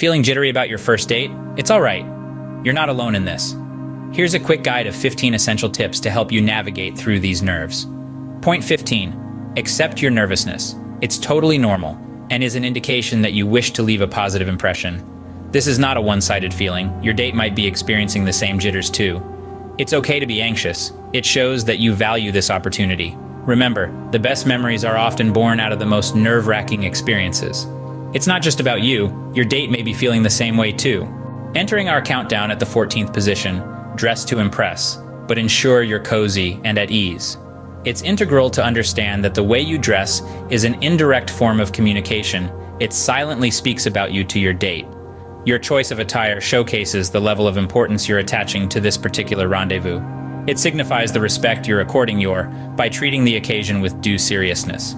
Feeling jittery about your first date? It's all right. You're not alone in this. Here's a quick guide of 15 essential tips to help you navigate through these nerves. Point 15. Accept your nervousness. It's totally normal and is an indication that you wish to leave a positive impression. This is not a one-sided feeling. Your date might be experiencing the same jitters too. It's okay to be anxious. It shows that you value this opportunity. Remember, the best memories are often born out of the most nerve-wracking experiences. It's not just about you. Your date may be feeling the same way too. Entering our countdown at the 14th position, dress to impress, but ensure you're cozy and at ease. It's integral to understand that the way you dress is an indirect form of communication. It silently speaks about you to your date. Your choice of attire showcases the level of importance you're attaching to this particular rendezvous. It signifies the respect you're according by treating the occasion with due seriousness.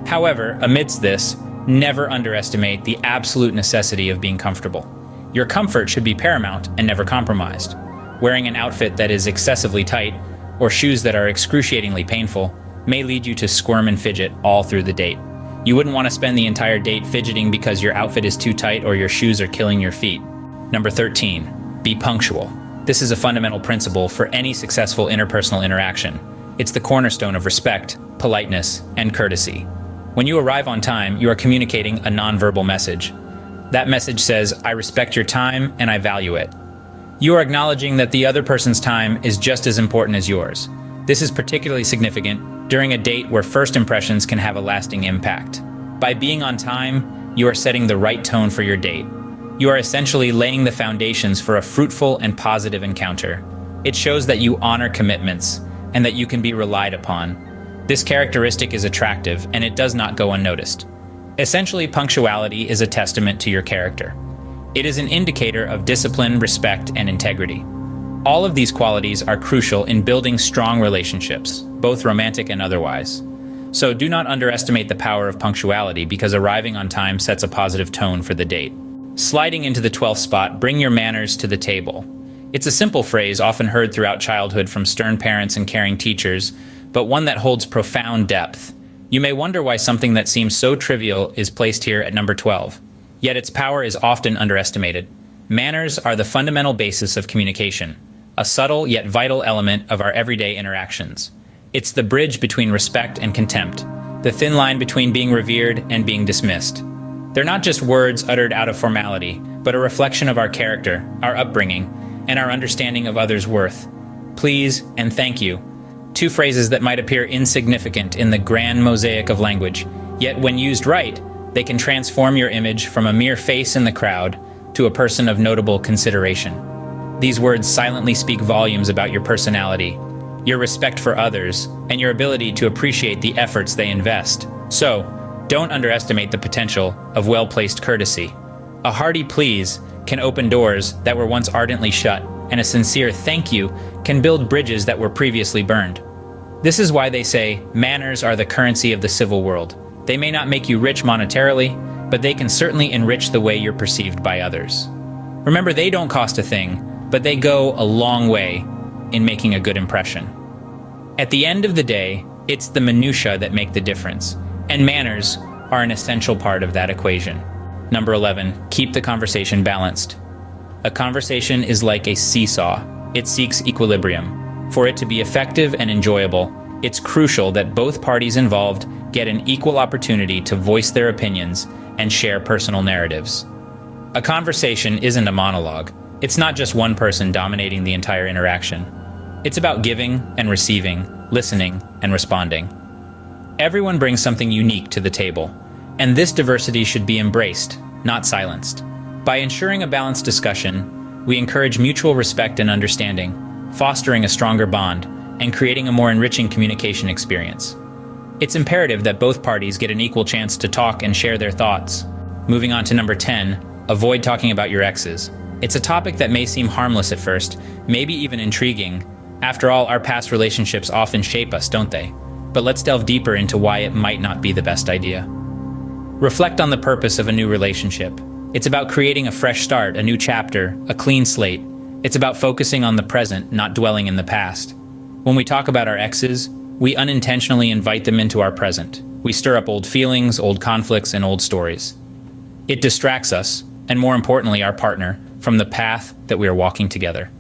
However, amidst this, never underestimate the absolute necessity of being comfortable. Your comfort should be paramount and never compromised. Wearing an outfit that is excessively tight or shoes that are excruciatingly painful may lead you to squirm and fidget all through the date. You wouldn't want to spend the entire date fidgeting because your outfit is too tight or your shoes are killing your feet. Number 13, be punctual. This is a fundamental principle for any successful interpersonal interaction. It's the cornerstone of respect, politeness, and courtesy. When you arrive on time, you are communicating a nonverbal message. That message says, I respect your time and I value it. You are acknowledging that the other person's time is just as important as yours. This is particularly significant during a date where first impressions can have a lasting impact. By being on time, you are setting the right tone for your date. You are essentially laying the foundations for a fruitful and positive encounter. It shows that you honor commitments and that you can be relied upon. This characteristic is attractive and it does not go unnoticed. Essentially, punctuality is a testament to your character. It is an indicator of discipline, respect, and integrity. All of these qualities are crucial in building strong relationships, both romantic and otherwise. So do not underestimate the power of punctuality because arriving on time sets a positive tone for the date. Sliding into the 12th spot, bring your manners to the table. It's a simple phrase often heard throughout childhood from stern parents and caring teachers, but one that holds profound depth. You may wonder why something that seems so trivial is placed here at number 12. Yet its power is often underestimated. Manners are the fundamental basis of communication, a subtle yet vital element of our everyday interactions. It's the bridge between respect and contempt, the thin line between being revered and being dismissed. They're not just words uttered out of formality, but a reflection of our character, our upbringing, and our understanding of others' worth. Please and thank you. Two phrases that might appear insignificant in the grand mosaic of language, yet when used right, they can transform your image from a mere face in the crowd to a person of notable consideration. These words silently speak volumes about your personality, your respect for others, and your ability to appreciate the efforts they invest. So, don't underestimate the potential of well-placed courtesy. A hearty please can open doors that were once ardently shut, and a sincere thank you can build bridges that were previously burned. This is why they say manners are the currency of the civil world. They may not make you rich monetarily, but they can certainly enrich the way you're perceived by others. Remember, they don't cost a thing, but they go a long way in making a good impression. At the end of the day, it's the minutiae that make the difference, and manners are an essential part of that equation. Number 11, keep the conversation balanced. A conversation is like a seesaw. It seeks equilibrium. For it to be effective and enjoyable, it's crucial that both parties involved get an equal opportunity to voice their opinions and share personal narratives. A conversation isn't a monologue. It's not just one person dominating the entire interaction. It's about giving and receiving, listening and responding. Everyone brings something unique to the table, and this diversity should be embraced, not silenced. By ensuring a balanced discussion, we encourage mutual respect and understanding, fostering a stronger bond, and creating a more enriching communication experience. It's imperative that both parties get an equal chance to talk and share their thoughts. Moving on to number 10, avoid talking about your exes. It's a topic that may seem harmless at first, maybe even intriguing. After all, our past relationships often shape us, don't they? But let's delve deeper into why it might not be the best idea. Reflect on the purpose of a new relationship. It's about creating a fresh start, a new chapter, a clean slate. It's about focusing on the present, not dwelling in the past. When we talk about our exes, we unintentionally invite them into our present. We stir up old feelings, old conflicts, and old stories. It distracts us, and more importantly, our partner, from the path that we are walking together.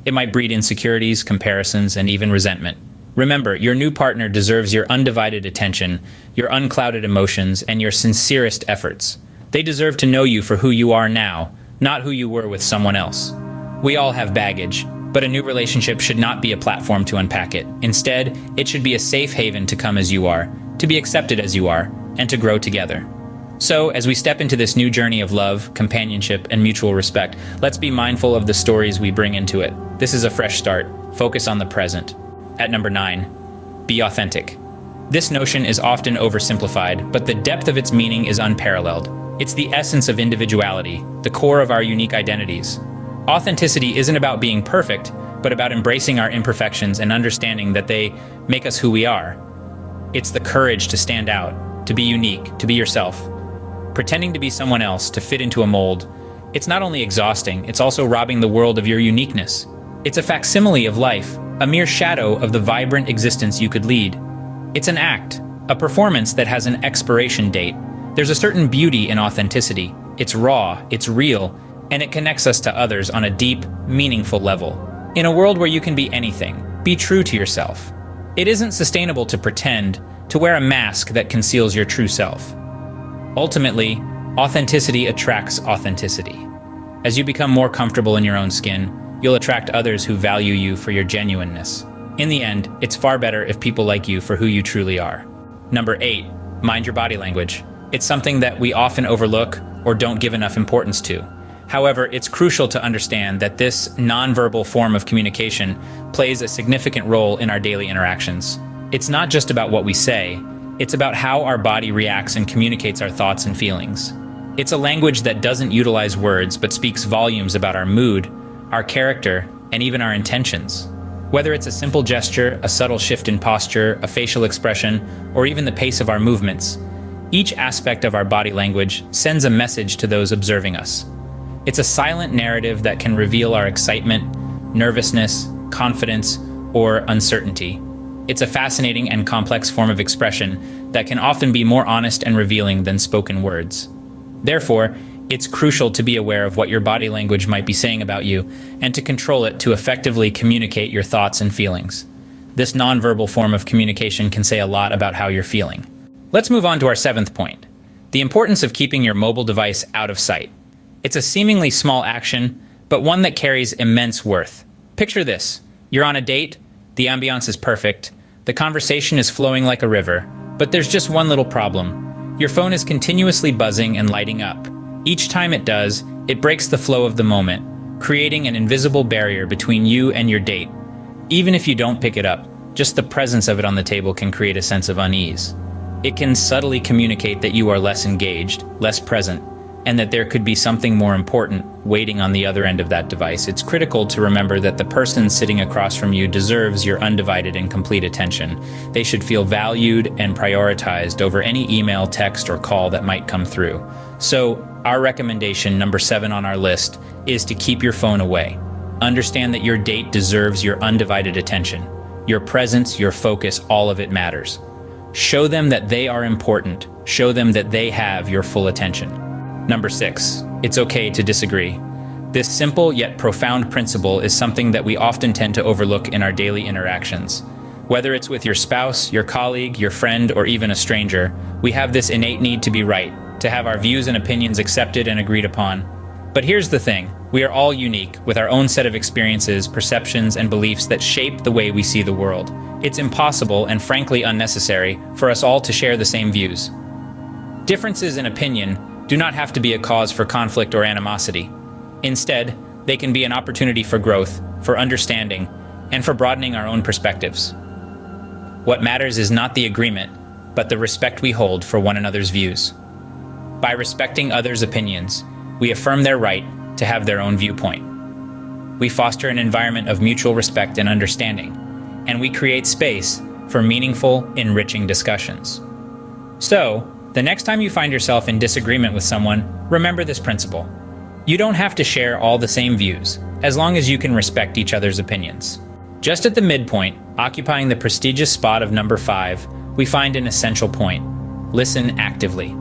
It might breed insecurities, comparisons, and even resentment. Remember, your new partner deserves your undivided attention, your unclouded emotions, and your sincerest efforts. They deserve to know you for who you are now, not who you were with someone else. We all have baggage, but a new relationship should not be a platform to unpack it. Instead, it should be a safe haven to come as you are, to be accepted as you are, and to grow together. So, as we step into this new journey of love, companionship, and mutual respect, let's be mindful of the stories we bring into it. This is a fresh start. Focus on the present. At number 9, be authentic. This notion is often oversimplified, but the depth of its meaning is unparalleled. It's the essence of individuality, the core of our unique identities. Authenticity isn't about being perfect, but about embracing our imperfections and understanding that they make us who we are. It's the courage to stand out, to be unique, to be yourself. Pretending to be someone else, to fit into a mold, it's not only exhausting, it's also robbing the world of your uniqueness. It's a facsimile of life, a mere shadow of the vibrant existence you could lead. It's an act, a performance that has an expiration date. There's a certain beauty in authenticity. It's raw, it's real, and it connects us to others on a deep, meaningful level. In a world where you can be anything, be true to yourself. It isn't sustainable to pretend, to wear a mask that conceals your true self. Ultimately, authenticity attracts authenticity. As you become more comfortable in your own skin, you'll attract others who value you for your genuineness. In the end, it's far better if people like you for who you truly are. Number 8, mind your body language. It's something that we often overlook or don't give enough importance to. However, it's crucial to understand that this nonverbal form of communication plays a significant role in our daily interactions. It's not just about what we say, it's about how our body reacts and communicates our thoughts and feelings. It's a language that doesn't utilize words but speaks volumes about our mood, our character, and even our intentions. Whether it's a simple gesture, a subtle shift in posture, a facial expression, or even the pace of our movements, each aspect of our body language sends a message to those observing us. It's a silent narrative that can reveal our excitement, nervousness, confidence, or uncertainty. It's a fascinating and complex form of expression that can often be more honest and revealing than spoken words. Therefore, it's crucial to be aware of what your body language might be saying about you and to control it to effectively communicate your thoughts and feelings. This nonverbal form of communication can say a lot about how you're feeling. Let's move on to our 7th point, the importance of keeping your mobile device out of sight. It's a seemingly small action, but one that carries immense worth. Picture this. You're on a date, the ambiance is perfect, the conversation is flowing like a river, but there's just one little problem. Your phone is continuously buzzing and lighting up. Each time it does, it breaks the flow of the moment, creating an invisible barrier between you and your date. Even if you don't pick it up, just the presence of it on the table can create a sense of unease. It can subtly communicate that you are less engaged, less present, and that there could be something more important waiting on the other end of that device. It's critical to remember that the person sitting across from you deserves your undivided and complete attention. They should feel valued and prioritized over any email, text, or call that might come through. So, our recommendation, number 7 on our list, is to keep your phone away. Understand that your date deserves your undivided attention. Your presence, your focus, all of it matters. Show them that they are important. Show them that they have your full attention. Number 6, it's okay to disagree. This simple yet profound principle is something that we often tend to overlook in our daily interactions. Whether it's with your spouse, your colleague, your friend, or even a stranger, we have this innate need to be right, to have our views and opinions accepted and agreed upon. But here's the thing, we are all unique, with our own set of experiences, perceptions, and beliefs that shape the way we see the world. It's impossible and frankly unnecessary for us all to share the same views. Differences in opinion do not have to be a cause for conflict or animosity. Instead, they can be an opportunity for growth, for understanding, and for broadening our own perspectives. What matters is not the agreement, but the respect we hold for one another's views. By respecting others' opinions, we affirm their right to have their own viewpoint. We foster an environment of mutual respect and understanding, and we create space for meaningful, enriching discussions. So, the next time you find yourself in disagreement with someone, remember this principle. You don't have to share all the same views, as long as you can respect each other's opinions. Just at the midpoint, occupying the prestigious spot of number 5, we find an essential point. Listen actively.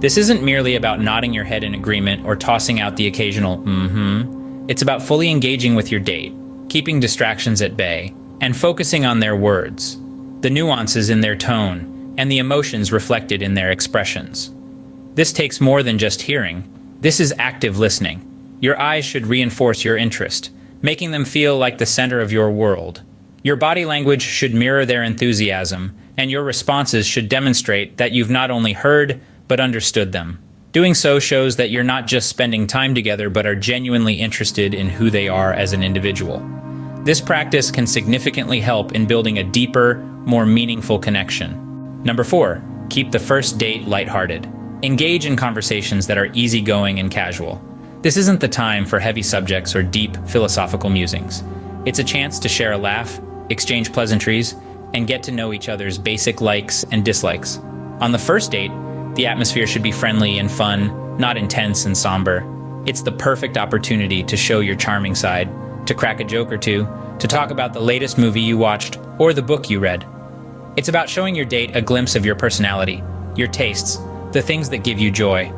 This isn't merely about nodding your head in agreement or tossing out the occasional It's about fully engaging with your date, keeping distractions at bay, and focusing on their words, the nuances in their tone, and the emotions reflected in their expressions. This takes more than just hearing. This is active listening. Your eyes should reinforce your interest, making them feel like the center of your world. Your body language should mirror their enthusiasm, and your responses should demonstrate that you've not only heard, but understood them. Doing so shows that you're not just spending time together, but are genuinely interested in who they are as an individual. This practice can significantly help in building a deeper, more meaningful connection. Number 4, keep the first date lighthearted. Engage in conversations that are easygoing and casual. This isn't the time for heavy subjects or deep philosophical musings. It's a chance to share a laugh, exchange pleasantries, and get to know each other's basic likes and dislikes. On the first date, the atmosphere should be friendly and fun, not intense and somber. It's the perfect opportunity to show your charming side, to crack a joke or two, to talk about the latest movie you watched or the book you read. It's about showing your date a glimpse of your personality, your tastes, the things that give you joy.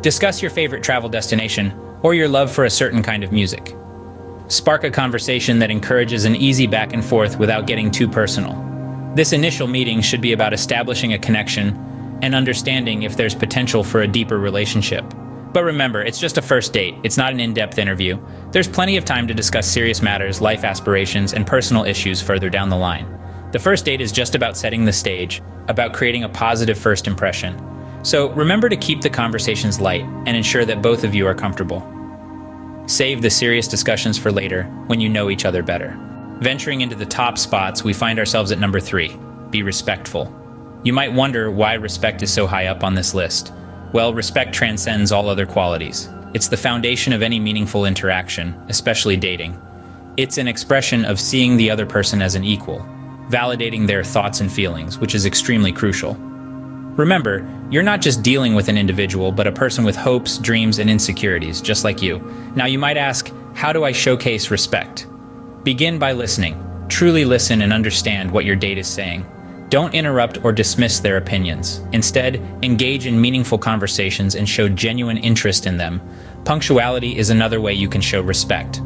Discuss your favorite travel destination or your love for a certain kind of music. Spark a conversation that encourages an easy back and forth without getting too personal. This initial meeting should be about establishing a connection and understanding if there's potential for a deeper relationship. But remember, it's just a first date. It's not an in-depth interview. There's plenty of time to discuss serious matters, life aspirations, and personal issues further down the line. The first date is just about setting the stage, about creating a positive first impression. So remember to keep the conversations light and ensure that both of you are comfortable. Save the serious discussions for later, when you know each other better. Venturing into the top spots, we find ourselves at number 3, be respectful. You might wonder why respect is so high up on this list. Well, respect transcends all other qualities. It's the foundation of any meaningful interaction, especially dating. It's an expression of seeing the other person as an equal, validating their thoughts and feelings, which is extremely crucial. Remember, you're not just dealing with an individual, but a person with hopes, dreams, and insecurities, just like you. Now you might ask, how do I showcase respect? Begin by listening. Truly listen and understand what your date is saying. Don't interrupt or dismiss their opinions. Instead, engage in meaningful conversations and show genuine interest in them. Punctuality is another way you can show respect.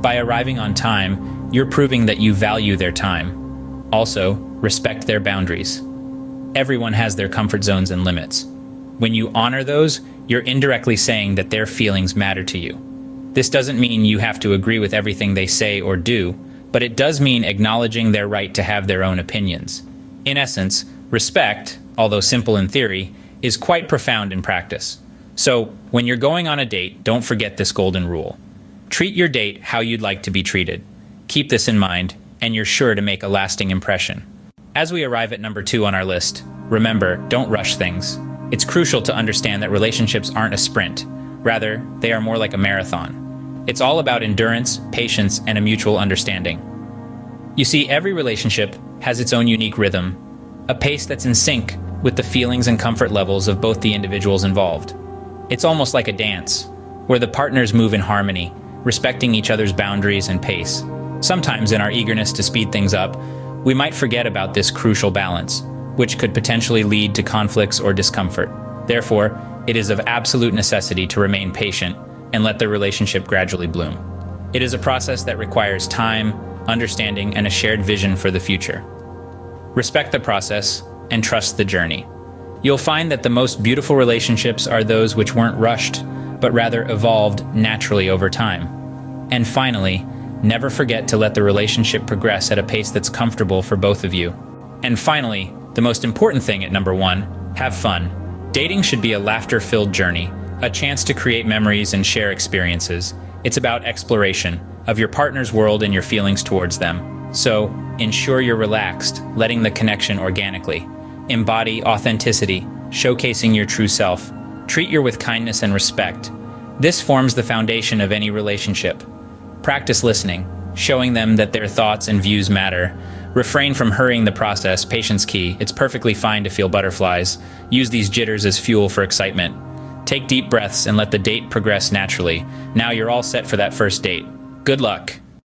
By arriving on time, you're proving that you value their time. Also, respect their boundaries. Everyone has their comfort zones and limits. When you honor those, you're indirectly saying that their feelings matter to you. This doesn't mean you have to agree with everything they say or do, but it does mean acknowledging their right to have their own opinions. In essence, respect, although simple in theory, is quite profound in practice. So, when you're going on a date, don't forget this golden rule. Treat your date how you'd like to be treated. Keep this in mind, and you're sure to make a lasting impression. As we arrive at number 2 on our list, remember, don't rush things. It's crucial to understand that relationships aren't a sprint. Rather, they are more like a marathon. It's all about endurance, patience, and a mutual understanding. You see, every relationship has its own unique rhythm, a pace that's in sync with the feelings and comfort levels of both the individuals involved. It's almost like a dance, where the partners move in harmony, respecting each other's boundaries and pace. Sometimes in our eagerness to speed things up, we might forget about this crucial balance, which could potentially lead to conflicts or discomfort. Therefore, it is of absolute necessity to remain patient and let the relationship gradually bloom. It is a process that requires time, understanding, and a shared vision for the future. Respect the process and trust the journey. You'll find that the most beautiful relationships are those which weren't rushed, but rather evolved naturally over time. And finally, never forget to let the relationship progress at a pace that's comfortable for both of you. And finally, the most important thing at number 1, have fun. Dating should be a laughter-filled journey, a chance to create memories and share experiences. It's about exploration of your partner's world and your feelings towards them. So, ensure you're relaxed, letting the connection organically. Embody authenticity, showcasing your true self. Treat her with kindness and respect. This forms the foundation of any relationship. Practice listening, showing them that their thoughts and views matter. Refrain from hurrying the process, patience key. It's perfectly fine to feel butterflies. Use these jitters as fuel for excitement. Take deep breaths and let the date progress naturally. Now you're all set for that first date. Good luck.